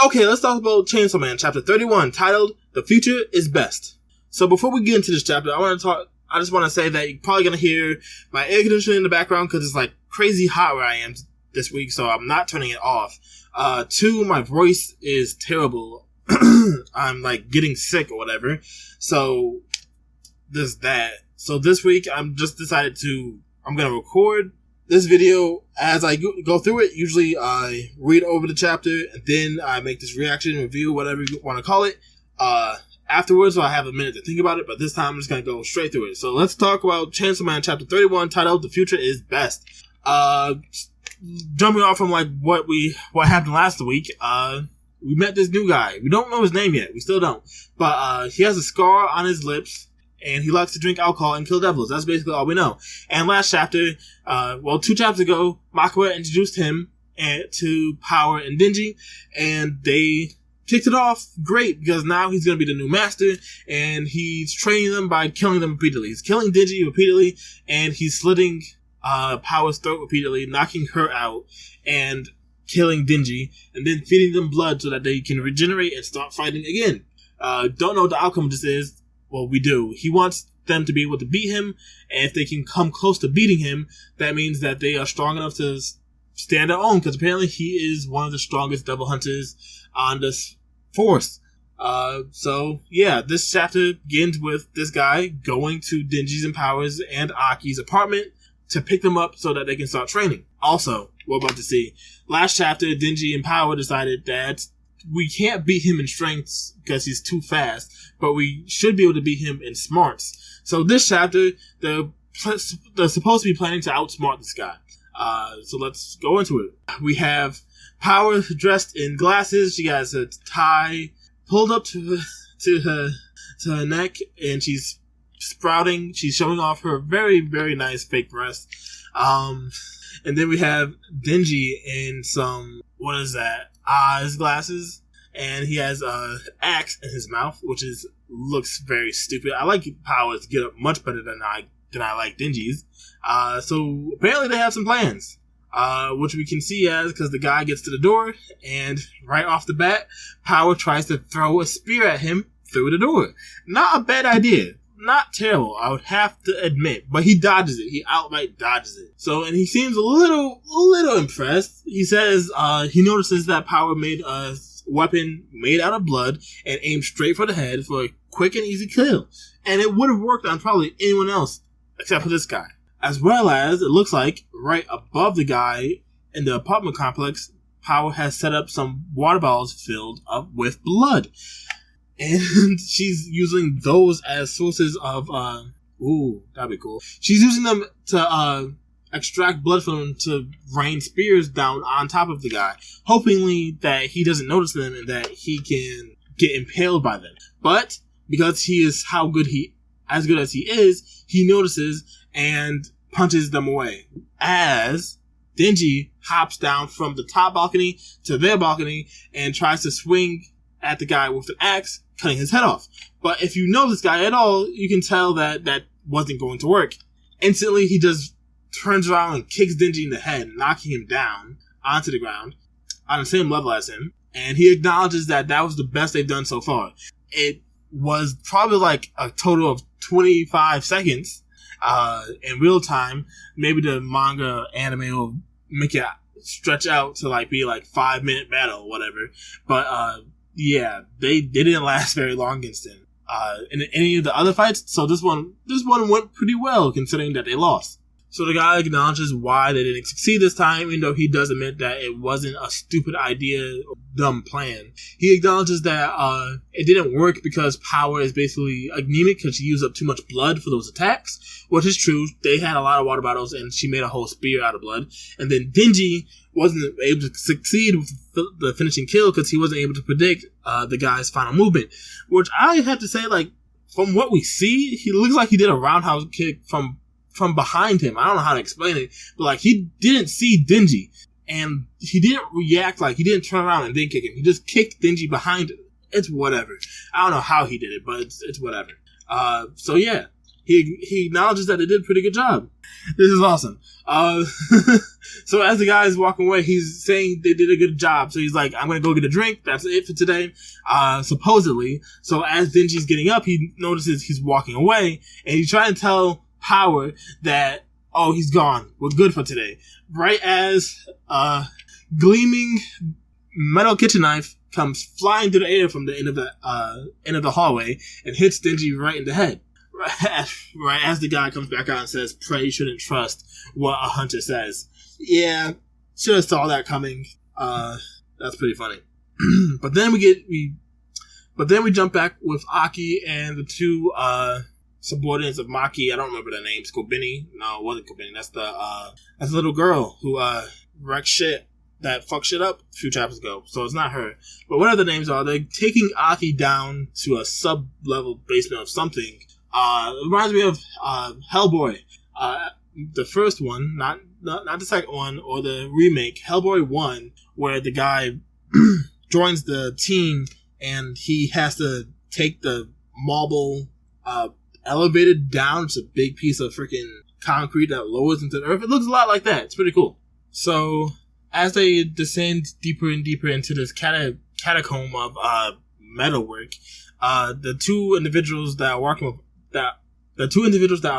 Okay, let's talk about Chainsaw Man, chapter 31, titled The Future is Best. So before we get into this chapter, I just want to say that you're probably going to hear my air conditioning in the background because it's like crazy hot where I am this week, so I'm not turning it off. 2, my voice is terrible. I'm like getting sick or whatever. So there's that. So this week I'm just decided I'm going to record this video as I go through it. Usually I read over the chapter and then I make this reaction, review, whatever you want to call it. Afterwards, so I have a minute to think about it, but this time I'm just going to go straight through it. So let's talk about Chainsaw Man chapter 31 titled The Future is Best. Jumping off from like what happened last week, we met this new guy. We don't know his name yet. We still don't. But he has a scar on his lips and he likes to drink alcohol and kill devils. That's basically all we know. And last chapter, 2 chapters ago, Makura introduced him to Power and Denji, and they kicked it off great because now he's going to be the new master and he's training them by killing them repeatedly. He's killing Denji repeatedly and he's slitting Power's throat repeatedly, knocking her out and killing Denji and then feeding them blood so that they can regenerate and start fighting again. Don't know what the outcome of this is. Well, we do. He wants them to be able to beat him, and if they can come close to beating him, that means that they are strong enough to stand their own, because apparently he is one of the strongest devil hunters on this force. So yeah, this chapter begins with this guy going to Denji's and Power's and Aki's apartment to pick them up so that they can start training. Also, we're about to see, last chapter, Denji and Power decided that we can't beat him in strengths because he's too fast, but we should be able to beat him in smarts. So this chapter, they're supposed to be planning to outsmart this guy. So let's go into it. We have Power dressed in glasses. She has a tie pulled up to her neck, and she's sprouting. She's showing off her very, very nice fake breast. And then we have Denji in some, what is that? His glasses, and he has a axe in his mouth, which looks very stupid. I like Power's get up much better than I like Denji's. So apparently they have some plans, which we can see because the guy gets to the door, and right off the bat, Power tries to throw a spear at him through the door. Not a bad idea. Not terrible, I would have to admit, but he dodges it. He outright dodges it. So, and he seems a little impressed. He says, he notices that Power made a weapon made out of blood and aimed straight for the head for a quick and easy kill. And it would have worked on probably anyone else except for this guy. As well as, it looks like, right above the guy in the apartment complex, Power has set up some water bottles filled up with blood. And she's using those as sources of, that'd be cool. She's using them to, extract blood from him to rain spears down on top of the guy, hopingly that he doesn't notice them and that he can get impaled by them. But, because he is as good as he is, he notices and punches them away. As Denji hops down from the top balcony to their balcony and tries to swing at the guy with an axe, cutting his head off. But if you know this guy at all, you can tell that wasn't going to work. Instantly, he just turns around and kicks Denji in the head, knocking him down onto the ground on the same level as him. And he acknowledges that was the best they've done so far. It was probably like a total of 25 seconds in real time. Maybe the manga anime will make it stretch out to be 5-minute battle or whatever. But yeah, they didn't last very long against him. In any of the other fights, so this one went pretty well considering that they lost. So the guy acknowledges why they didn't succeed this time, even though he does admit that it wasn't a stupid idea or dumb plan. He acknowledges that it didn't work because Power is basically anemic because she used up too much blood for those attacks, which is true. They had a lot of water bottles and she made a whole spear out of blood. And then Denji wasn't able to succeed with the finishing kill because he wasn't able to predict the guy's final movement, which I have to say, from what we see, he looks like he did a roundhouse kick from behind him. I don't know how to explain it, but he didn't see Denji, and he didn't react, he didn't turn around and then kick him. He just kicked Denji behind him. It's whatever. I don't know how he did it, but it's whatever. So yeah, he acknowledges that they did a pretty good job. This is awesome. So as the guy is walking away, he's saying they did a good job. So he's like, I'm going to go get a drink. That's it for today. Supposedly. So as Denji's getting up, he notices he's walking away, and he's trying to tell Power that, oh, he's gone. We're good for today. Right as gleaming metal kitchen knife comes flying through the air from the end of the hallway and hits Denji right in the head. Right as the guy comes back out and says, "Pray you shouldn't trust what a hunter says." Yeah, should have saw that coming. That's pretty funny. But then we jump back with Aki and the two subordinates of Maki. I don't remember their names. Kobeni? No, it wasn't Kobeni. That's the little girl who wrecked shit. That fucked shit up a few chapters ago. So it's not her. But whatever the names are, they're taking Aki down to a sub-level basement of something. It reminds me of Hellboy. The first one, not the second one, or the remake, Hellboy 1, where the guy joins the team and he has to take the marble elevator down. It's a big piece of freaking concrete that lowers into the earth. It looks a lot like that. It's pretty cool. So as they descend deeper and deeper into this catacomb of metalwork, the two individuals that are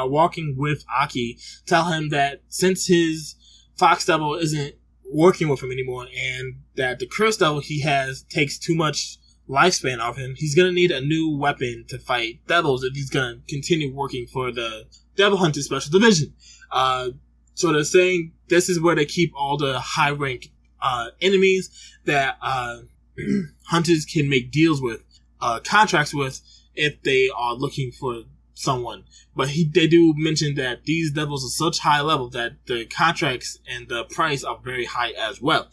walking with Aki tell him that since his Fox Devil isn't working with him anymore, and that the Curse Devil he has takes too much lifespan of him, he's gonna need a new weapon to fight devils if he's gonna continue working for the Devil Hunter Special Division. So they're saying this is where they keep all the high rank enemies that hunters can make deals with, contracts with, if they are looking for someone. But they do mention that these devils are such high level that the contracts and the price are very high as well.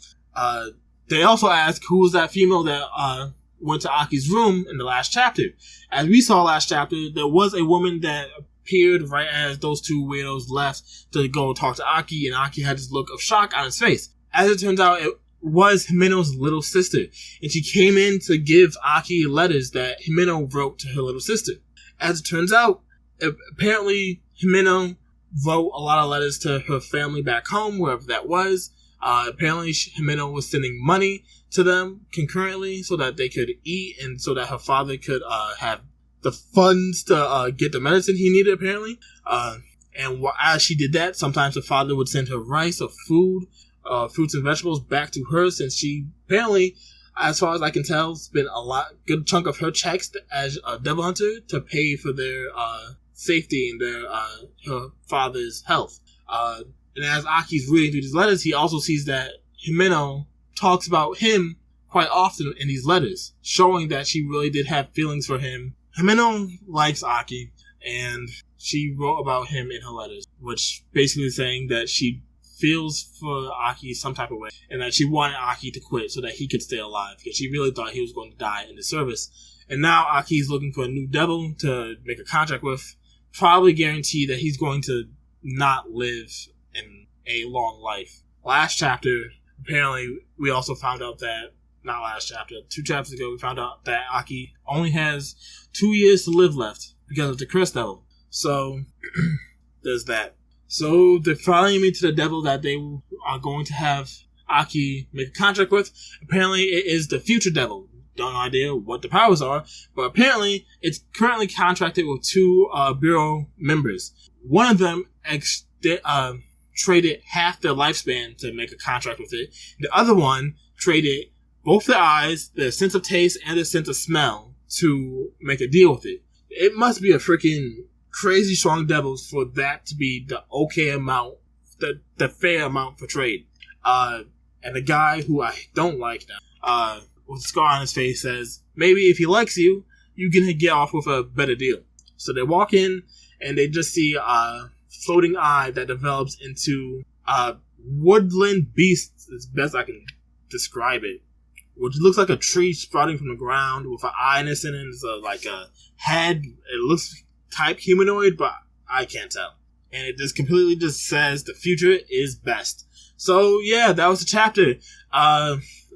They also ask who was that female that went to Aki's room in the last chapter. As we saw last chapter, there was a woman that appeared right as those two weirdos left to go talk to Aki, and Aki had this look of shock on his face. As it turns out, it was Himeno's little sister, and she came in to give Aki letters that Himeno wrote to her little sister. As it turns out, apparently Himeno wrote a lot of letters to her family back home, wherever that was. Apparently Himeno was sending money to them concurrently so that they could eat and so that her father could have the funds to get the medicine he needed, apparently. And as she did that, sometimes her father would send her rice or food, fruits and vegetables back to her, since she apparently, as far as I can tell, spent a good chunk of her checks as a devil hunter to pay for their safety and her father's health. And as Aki's reading through these letters, he also sees that Himeno talks about him quite often in these letters, showing that she really did have feelings for him. Himeno likes Aki, and she wrote about him in her letters, which basically is saying that she feels for Aki some type of way, and that she wanted Aki to quit so that he could stay alive, because she really thought he was going to die in the service. And now Aki's looking for a new devil to make a contract with, probably guarantee that he's going to not live in a long life. Last chapter, apparently, we also found out that, not last chapter, 2 chapters ago, we found out that Aki only has 2 years to live left because of the Curse Devil. So, there's that. So, they're following me to the devil that they are going to have Aki make a contract with. Apparently, it is the future devil. Don't know idea what the powers are, but apparently, it's currently contracted with 2 Bureau members. One of them traded half their lifespan to make a contract with it. The other one traded both their eyes, their sense of taste, and their sense of smell to make a deal with it. It must be a freaking crazy strong devil for that to be the okay amount, the fair amount for trade. And the guy who I don't like now, with a scar on his face, says, maybe if he likes you, you can get off with a better deal. So they walk in, and they just see a floating eye that develops into a woodland beast, as best I can describe it, which looks like a tree sprouting from the ground with an eye in it, and it's like a head. It looks type humanoid, but I can't tell. And it just completely just says the future is best. So yeah, that was the chapter.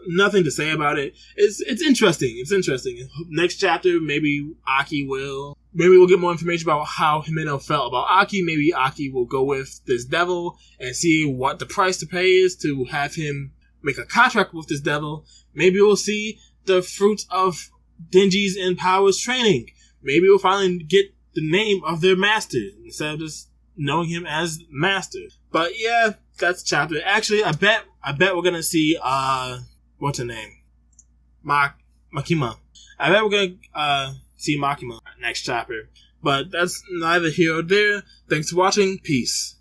Nothing to say about it. It's interesting. It's interesting. Next chapter, maybe Aki will maybe we'll get more information about how Himeno felt about Aki. Maybe Aki will go with this devil and see what the price to pay is to have him make a contract with this devil. Maybe we'll see the fruits of Denji's and Power's training. Maybe we'll finally get the name of their master instead of just knowing him as master. But yeah, that's the chapter. Actually, I bet we're gonna see what's her name? Makima. I bet we're gonna see Makima next chapter. But that's neither here or there. Thanks for watching. Peace.